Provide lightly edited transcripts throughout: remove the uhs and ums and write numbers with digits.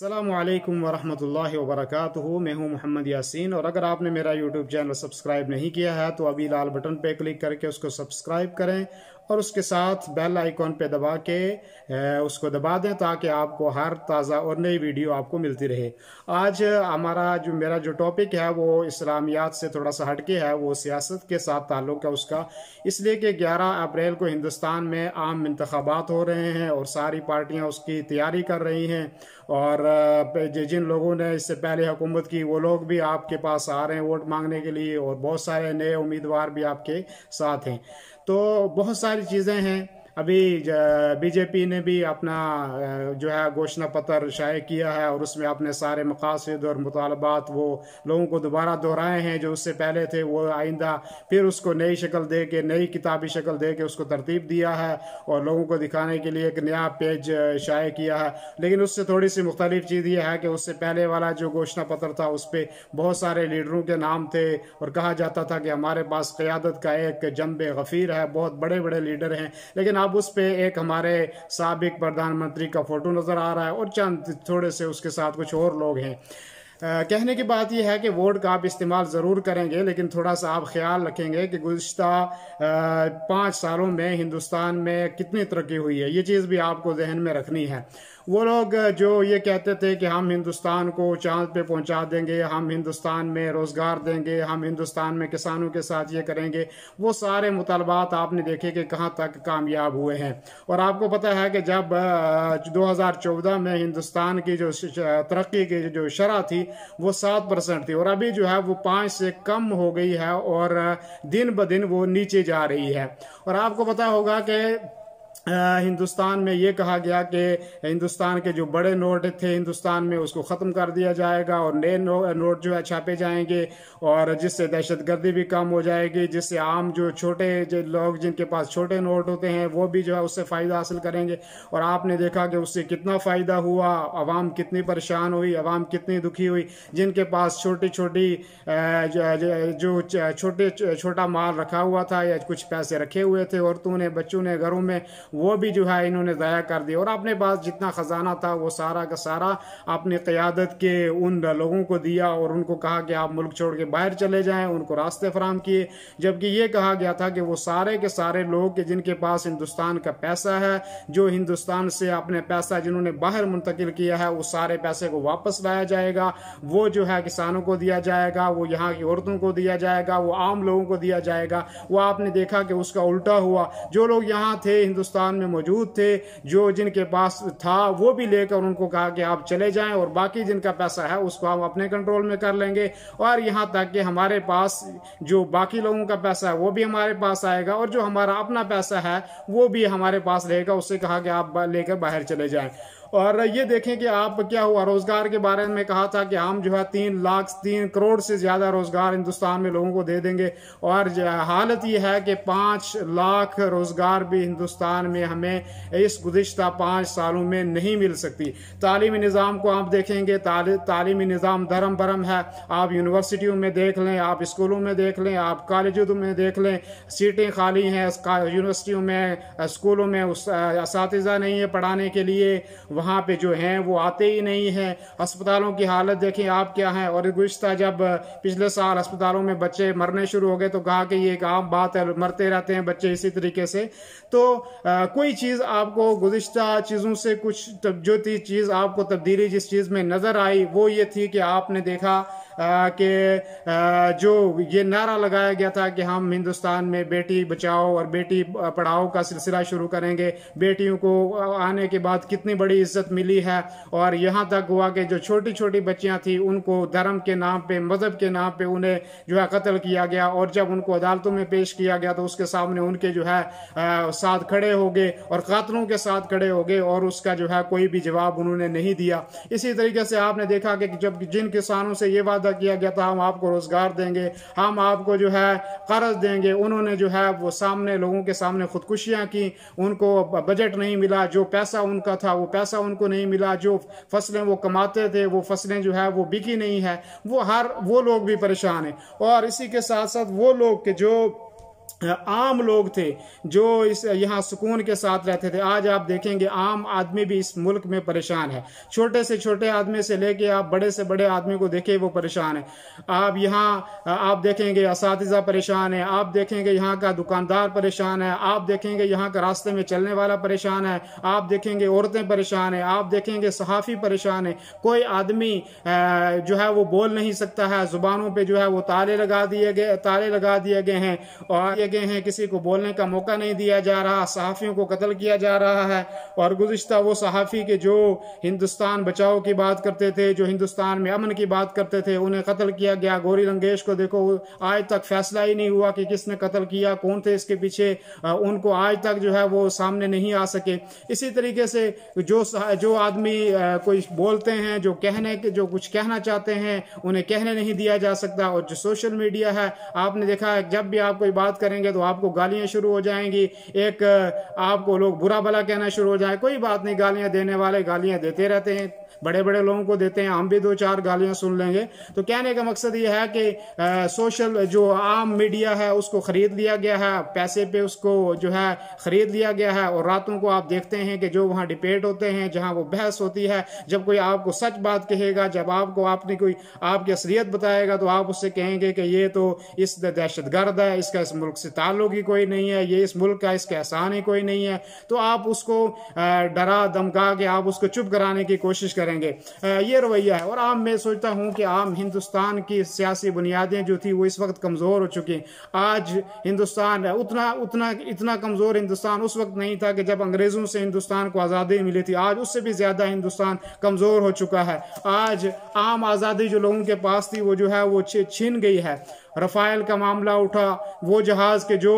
अस्सलामुअलैकुम वरहमतुल्लाहि वबरकातुहू। मैं हूं मोहम्मद यासीन और अगर आपने मेरा यूट्यूब चैनल सब्सक्राइब नहीं किया है तो अभी लाल बटन पे क्लिक करके उसको सब्सक्राइब करें और उसके साथ बेल आइकॉन पे दबा के उसको दबा दें ताकि आपको हर ताज़ा और नई वीडियो आपको मिलती रहे। आज मेरा जो टॉपिक है वो इस्लामियात से थोड़ा सा हटके है, वो सियासत के साथ ताल्लुक़ है उसका, इसलिए कि 11 अप्रैल को हिंदुस्तान में आम इंतखाबात हो रहे हैं और सारी पार्टियां उसकी तैयारी कर रही हैं और जिन लोगों ने इससे पहले हुकूमत की वो लोग भी आपके पास आ रहे हैं वोट मांगने के लिए और बहुत सारे नए उम्मीदवार भी आपके साथ हैं। तो बहुत सारी चीज़ें हैं। अभी बीजेपी ने भी अपना जो है घोषणा पत्र शाये किया है और उसमें अपने सारे मकासद और मुतालबात वो लोगों को दोबारा दोहराए हैं जो उससे पहले थे, वो आइंदा फिर उसको नई शक्ल दे के, नई किताबी शक्ल दे के उसको तरतीब दिया है और लोगों को दिखाने के लिए एक नया पेज शाये किया है। लेकिन उससे थोड़ी सी मुख्तलिफ चीज़ ये है कि उससे पहले वाला जो घोषणा पत्र था उस पर बहुत सारे लीडरों के नाम थे और कहा जाता था कि हमारे पास क़यादत का एक जंबे गफ़ीर है, बहुत बड़े बड़े लीडर हैं। लेकिन अब उस पे एक हमारे साबिक प्रधानमंत्री का फोटो नजर आ रहा है और चंद थोड़े से उसके साथ कुछ और लोग हैं। कहने की बात यह है कि वोट का आप इस्तेमाल ज़रूर करेंगे लेकिन थोड़ा सा आप ख्याल रखेंगे कि गुज़िश्ता 5 सालों में हिंदुस्तान में कितनी तरक्की हुई है, ये चीज़ भी आपको जहन में रखनी है। वो लोग जो ये कहते थे कि हम हिंदुस्तान को चांद पे पहुंचा देंगे, हम हिंदुस्तान में रोज़गार देंगे, हम हिंदुस्तान में किसानों के साथ ये करेंगे, वो सारे मुतालबात आपने देखे कि कहाँ तक कामयाब हुए हैं। और आपको पता है कि जब 2014 में हिंदुस्तान की जो तरक्की की जो शरह थी वो 7% थी और अभी जो है वो 5 से कम हो गई है और दिन ब दिन वो नीचे जा रही है। और आपको पता होगा कि हिंदुस्तान में ये कहा गया कि हिंदुस्तान के जो बड़े नोट थे हिंदुस्तान में उसको ख़त्म कर दिया जाएगा और नए नोट जो है छापे जाएंगे और जिससे दहशतगर्दी भी कम हो जाएगी, जिससे आम जो छोटे जो लोग जिनके पास छोटे नोट होते हैं वो भी जो है उससे फ़ायदा हासिल करेंगे। और आपने देखा कि उससे कितना फ़ायदा हुआ, आवाम कितनी परेशान हुई, आवाम कितनी दुखी हुई। जिनके पास छोटी छोटी जो छोटा माल रखा हुआ था या कुछ पैसे रखे हुए थे औरतों ने, बच्चों ने घरों में, वो भी जो है इन्होंने ज़ाया कर दिया और अपने पास जितना ख़जाना था वो सारा का सारा अपनी क़यादत के उन लोगों को दिया और उनको कहा कि आप मुल्क छोड़ के बाहर चले जाएं, उनको रास्ते फराहम किए। जबकि ये कहा गया था कि वो सारे के सारे लोग कि जिनके पास हिंदुस्तान का पैसा है, जो हिंदुस्तान से अपने पैसा जिन्होंने बाहर मुंतकिल किया है, उस सारे पैसे को वापस लाया जाएगा, वो जो है किसानों को दिया जाएगा, वो यहाँ की औरतों को दिया जाएगा, वो आम लोगों को दिया जाएगा। वो आपने देखा कि उसका उल्टा हुआ। जो लोग यहाँ थे हिंदुस्तान में मौजूद थे, जो जिनके पास था वो भी लेकर उनको कहा कि आप चले जाएं और बाकी जिनका पैसा है उसको हम अपने कंट्रोल में कर लेंगे और यहाँ तक कि हमारे पास जो बाकी लोगों का पैसा है वो भी हमारे पास आएगा और जो हमारा अपना पैसा है वो भी हमारे पास रहेगा। उससे कहा कि आप लेकर बाहर चले जाएं। और ये देखें कि आप क्या हुआ, रोजगार के बारे में कहा था कि हम जो है 3 करोड़ से ज्यादा रोजगार हिंदुस्तान में लोगों को दे देंगे और हालत ये है कि 5 लाख रोजगार भी हिंदुस्तान में हमें इस गुज़िश्ता 5 सालों में नहीं मिल सकती। तालीमी निज़ाम को आप देखेंगे, तालीमी निज़ाम धर्म भरम है। आप यूनिवर्सिटियों में देख लें, आप स्कूलों में देख लें, आप कॉलेजों में देख लें, सीटें खाली हैं यूनिवर्सिटियों में, स्कूलों में असातिज़ा नहीं है पढ़ाने के लिए, वहाँ पे जो हैं वो आते ही नहीं हैं। अस्पतालों की हालत देखें आप क्या है। और गुज़िश्ता जब पिछले साल अस्पतालों में बच्चे मरने शुरू हो गए तो कहा कि ये एक आम बात है, मरते रहते हैं बच्चे इसी तरीके से। तो कोई चीज़ आपको गुज़िश्ता चीज़ों से कुछ जो चीज़ आपको तब्दीली जिस चीज़ में नज़र आई वो ये थी कि आपने देखा कि जो ये नारा लगाया गया था कि हम हिंदुस्तान में बेटी बचाओ और बेटी पढ़ाओ का सिलसिला शुरू करेंगे। बेटियों को आने के बाद कितनी बड़ी इज्जत मिली है और यहाँ तक हुआ कि जो छोटी छोटी बच्चियाँ थी उनको धर्म के नाम पे, मजहब के नाम पे उन्हें जो है कत्ल किया गया और जब उनको अदालतों में पेश किया गया तो उसके सामने उनके जो है साथ खड़े हो गए और कातलों के साथ खड़े हो गए और उसका जो है कोई भी जवाब उन्होंने नहीं दिया। इसी तरीके से आपने देखा कि जब जिन किसानों से ये वादा किया गया था हम आपको रोजगार देंगे, हम आपको जो है कर्ज देंगे, उन्होंने जो है वो सामने लोगों के सामने खुदकुशियां की, उनको बजट नहीं मिला, जो पैसा उनका था वो पैसा उनको नहीं मिला, जो फसलें वो कमाते थे वो फसलें जो है वो बिकी नहीं है। वो लोग भी परेशान हैं। और इसी के साथ साथ वो लोग के जो आम लोग थे जो इस यहाँ सुकून के साथ रहते थे। आज आप देखेंगे आम आदमी भी इस मुल्क में परेशान है। छोटे से छोटे आदमी से लेके आप बड़े से बड़े आदमी को देखें वो परेशान है। आप यहाँ आप देखेंगे असातिज़ा परेशान है, आप देखेंगे यहाँ का दुकानदार परेशान है, आप देखेंगे यहाँ का रास्ते में चलने वाला परेशान है, आप देखेंगे औरतें परेशान है, आप देखेंगे सहाफ़ी परेशान है। कोई आदमी जो है वो बोल नहीं सकता है, जुबानों पे जो है वो ताले लगा दिए गए हैं और हैं, किसी को बोलने का मौका नहीं दिया जा रहा, सहाफ़ियों को कत्ल किया जा रहा है। और गुज़िश्ता वो सहाफ़ी के जो हिंदुस्तान बचाओ की बात करते थे, जो हिंदुस्तान में अमन की बात करते थे, उन्हें कत्ल किया गया। गौरी लंकेश को देखो, आज तक फैसला ही नहीं हुआ कि किसने कत्ल किया, कौन थे इसके पीछे, उनको आज तक जो है वो सामने नहीं आ सके। इसी तरीके से जो आदमी कोई बोलते हैं, जो कुछ कहना चाहते हैं, उन्हें कहने नहीं दिया जा सकता। और जो सोशल मीडिया है, आपने देखा है जब भी आप कोई बात करेंगे तो आपको गालियां शुरू हो जाएंगी, एक आपको लोग बुरा भला कहना शुरू हो जाए। कोई बात नहीं, गालियां देने वाले गालियां देते रहते हैं, बड़े बड़े लोगों को देते हैं, हम भी 2-4 गालियां सुन लेंगे। तो कहने का मकसद ये है कि सोशल जो आम मीडिया है उसको खरीद लिया गया है, पैसे पे उसको जो है खरीद लिया गया है। और रातों को आप देखते हैं कि जो वहाँ डिबेट होते हैं, जहाँ वो बहस होती है, जब कोई आपको सच बात कहेगा, जब आपको आपने कोई आपकी असलियत बताएगा तो आप उससे कहेंगे कि ये तो इस दहशतगर्द है, इसका इस मुल्क से ताल्लुक ही कोई नहीं है, ये इस मुल्क का इसका एहसान ही कोई नहीं है। तो आप उसको डरा धमका के आप उसको चुप कराने की कोशिश करेंगे। ये रवैया है। और मैं सोचता हूं कि आम हिंदुस्तान की सियासी बुनियादें जो थी वो इस वक्त कमजोर हो चुकी हैं। आज हिंदुस्तान इतना कमजोर हिंदुस्तान उस वक्त नहीं था कि जब अंग्रेजों से हिंदुस्तान को आज़ादी मिली थी। आज उससे भी ज्यादा हिंदुस्तान कमजोर हो चुका है। आज आम आज़ादी जो लोगों के पास थी वो जो है वो छीन गई है। रफाइल का मामला उठा, वो जहाज के जो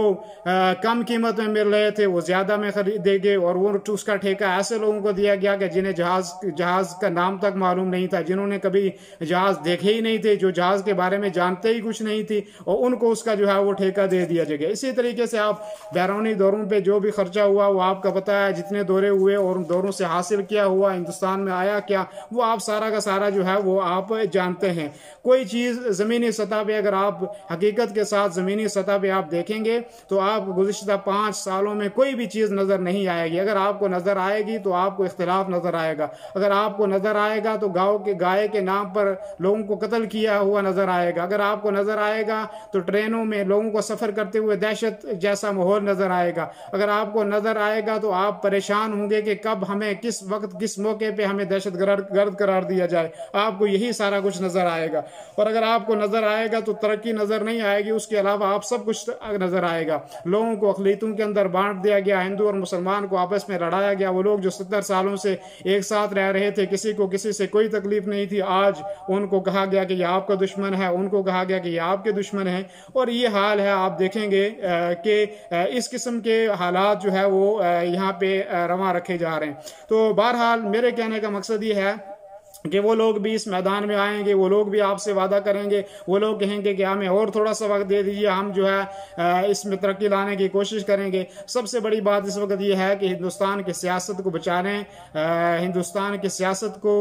कम कीमत में मिल रहे थे वो ज्यादा में खरीदेंगे, और वो उसका ठेका ऐसे लोगों को दिया गया कि जिन्हें जहाज का नाम तक मालूम नहीं था, जिन्होंने कभी जहाज देखे ही नहीं थे, जो जहाज के बारे में जानते ही कुछ नहीं थी, और उनको उसका जो है वो ठेका दे दिया जाएगा। इसी तरीके से आप बैरूनी दौरों पे जो भी खर्चा हुआ वो आपका पता है, जितने दौरे हुए और उन दौरों से हासिल क्या हुआ, हिंदुस्तान में आया क्या, वो आप सारा का सारा जो है वो आप जानते हैं। कोई चीज जमीनी सतह पे अगर आप हकीकत के साथ जमीनी सतह पे आप देखेंगे तो आपको गुज़िश्ता 5 सालों में कोई भी चीज नजर नहीं आएगी। अगर आपको नजर आएगी तो आपको इख्तिलाफ नजर आएगा। अगर आपको नजर आएगा तो गाय के नाम पर लोगों को कत्ल किया हुआ नजर आएगा। अगर आपको नजर आएगा तो ट्रेनों में लोगों को सफर करते हुए दहशत जैसा माहौल नजर आएगा। अगर आपको नजर आएगा तो आप परेशान होंगे कि कब हमें किस वक्त किस मौके पे हमें दहशतगर्द करार दिया जाए। आपको यही सारा कुछ नजर आएगा। और अगर आपको नजर आएगा तो तरक्की नजर नहीं आएगी, उसके अलावा आप सब कुछ नजर आएगा। लोगों को अकलीतों के अंदर बांट दिया गया, हिंदू और मुसलमान को आपस में लड़ाया गया। वो लोग जो 70 सालों से एक साथ रह रहे थे, किसी को किसी से कोई तकलीफ नहीं थी, आज उनको कहा गया कि ये आपका दुश्मन है, उनको कहा गया कि ये आपके दुश्मन है। और ये हाल है, आप देखेंगे कि इस किस्म के हालात जो है वो यहाँ पे रवा रखे जा रहे हैं। तो बहरहाल मेरे कहने का मकसद ये है कि वो लोग भी इस मैदान में आएंगे, वो लोग भी आपसे वादा करेंगे, वो लोग कहेंगे कि हमें और थोड़ा सा वक्त दे दीजिए, हम जो है इसमें तरक्की लाने की कोशिश करेंगे। सबसे बड़ी बात इस वक्त ये है कि हिंदुस्तान की सियासत को बचाने, हिंदुस्तान की सियासत को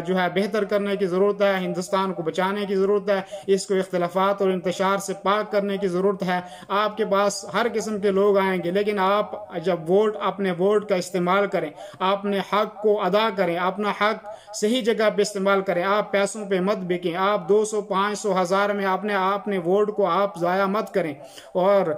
जो है बेहतर करने की ज़रूरत है, हिंदुस्तान को बचाने की ज़रूरत है, इसको इख्तिलाफात और इंतशार से पाक करने की ज़रूरत है। आपके पास हर किस्म के लोग आएंगे, लेकिन आप जब अपने वोट का इस्तेमाल करें, अपने हक को अदा करें, अपना हक सही जगह पे इस्तेमाल करें। आप पैसों पे मत बिकें, आप 200, 500, 1000 में अपने वोट को आप ज़ाया मत करें। और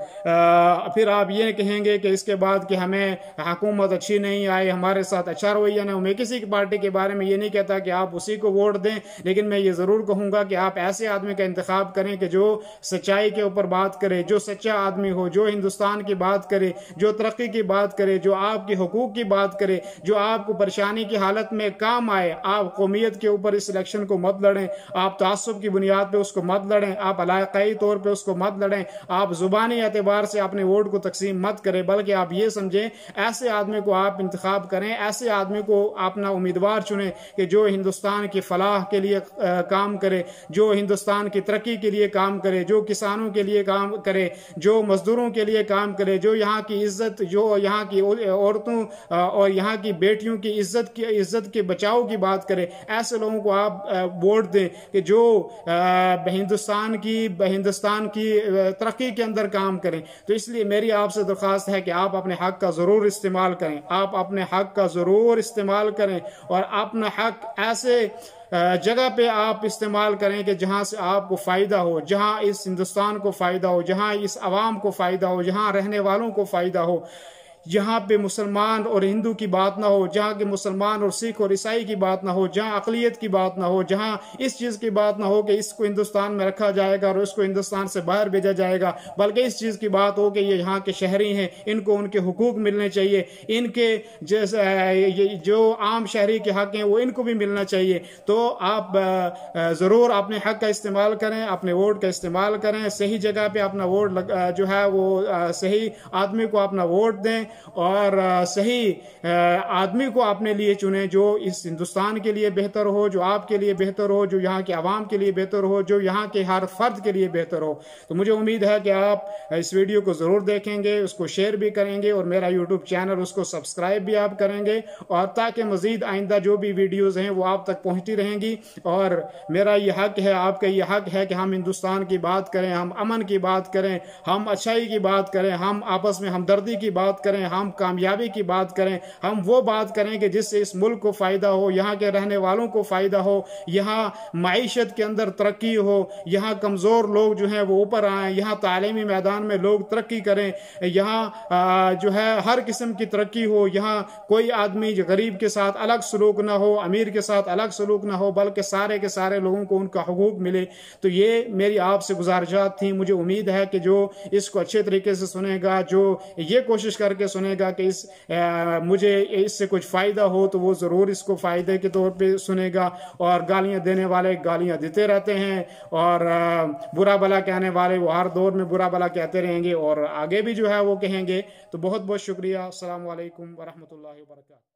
फिर आप ये कहेंगे कि इसके बाद कि हमें हुकूमत अच्छी नहीं आई, हमारे साथ अच्छा रवैया नहीं। मैं किसी की पार्टी के बारे में ये नहीं कहता कि आप उसी को वोट दें, लेकिन मैं ये ज़रूर कहूँगा कि आप ऐसे आदमी का इंतखाब करें कि जो सच्चाई के ऊपर बात करे, जो सच्चा आदमी हो, जो हिंदुस्तान की बात करे, जो तरक्की की बात करे, जो आपके हुकूक की बात करे, जो आपको परेशानी की हालत में काम आए। आप कौमियत के ऊपर इस इलेक्शन को मत लड़ें, आप तासुब की बुनियाद पे उसको मत लड़ें, आप इलाकाई तौर पे उसको मत लड़ें, आप जुबानी एतबार से अपने वोट को तकसीम मत करें, बल्कि आप ये समझें ऐसे आदमी को आप इंतखाब करें, ऐसे आदमी को अपना उम्मीदवार चुनें कि जो हिंदुस्तान की फलाह के लिए काम करे, जो हिंदुस्तान की तरक्की के लिए काम करे, जो किसानों के लिए काम करे, जो मजदूरों के लिए काम करे, जो यहाँ की इज्जत, जो यहाँ की औरतों और यहाँ की बेटियों की इज्जत के बचाव की बात करे। ऐसे लोगों को आप वोट दें कि जो हिंदुस्तान की तरक्की के अंदर काम करें। तो इसलिए मेरी आपसे दरख्वास्त है कि आप अपने हक का ज़रूर इस्तेमाल करें, आप अपने हक का ज़रूर इस्तेमाल करें और अपना हक ऐसे जगह पे आप इस्तेमाल करें कि जहां से आपको फ़ायदा हो, जहां इस हिंदुस्तान को फ़ायदा हो, जहां इस आवाम को फ़ायदा हो, जहां रहने वालों को फ़ायदा हो, जहाँ पे मुसलमान और हिंदू की बात ना हो, जहाँ के मुसलमान और सिख और ईसाई की बात ना हो, जहाँ अक़लियत की बात ना हो, जहाँ इस चीज़ की बात ना हो कि इसको हिंदुस्तान में रखा जाएगा और इसको हिंदुस्तान से बाहर भेजा जाएगा, बल्कि इस चीज़ की बात हो कि ये यहाँ के शहरी हैं, इनको उनके हुकूक मिलने चाहिए, इनके जैसे जो आम शहरी के हक हैं वो इनको भी मिलना चाहिए। तो आप ज़रूर अपने हक का इस्तेमाल करें, अपने वोट का इस्तेमाल करें, सही जगह पे अपना वोट जो है वो सही आदमी को अपना वोट दें और सही आदमी को अपने लिए चुने जो इस हिंदुस्तान के लिए बेहतर हो, जो आपके लिए बेहतर हो, जो यहाँ के आवाम के लिए बेहतर हो, जो यहाँ के हर फर्द के लिए बेहतर हो। तो मुझे उम्मीद है कि आप इस वीडियो को ज़रूर देखेंगे, उसको शेयर भी करेंगे और मेरा यूट्यूब चैनल उसको सब्सक्राइब भी आप करेंगे, और ताकि मज़ीद आइंदा जो भी वीडियोज़ हैं वो आप तक पहुँचती रहेंगी। और मेरा ये हक है, आपका ये हक है कि हम हिंदुस्तान की बात करें, हम अमन की बात करें, हम अच्छाई की बात करें, हम आपस में हमदर्दी की बात करें, हम कामयाबी की बात करें, हम वो बात करें कि जिससे इस मुल्क को फ़ायदा हो, यहाँ के रहने वालों को फ़ायदा हो, यहाँ माइशत के अंदर तरक्की हो, यहाँ कमज़ोर लोग जो हैं वो ऊपर आएँ, यहाँ तालीमी मैदान में लोग तरक्की करें, यहाँ जो है हर किस्म की तरक्की हो, यहाँ कोई आदमी जो गरीब के साथ अलग सलूक ना हो, अमीर के साथ अलग सलूक ना हो, बल्कि सारे के सारे लोगों को उनका हुकूक मिले। तो ये मेरी आपसे गुजारिशात थी। मुझे उम्मीद है कि जो इसको अच्छे तरीके से सुनेगा, जो ये कोशिश करके सुनेगा कि मुझे इससे कुछ फ़ायदा हो, तो वो ज़रूर इसको फ़ायदे के तौर पे सुनेगा। और गालियां देने वाले गालियां देते रहते हैं और बुरा भला कहने वाले वो हर दौर में बुरा भला कहते रहेंगे और आगे भी जो है वो कहेंगे। तो बहुत बहुत शुक्रिया। अस्सलाम वालेकुम वरहमतुल्लाहि वबरकातुहू।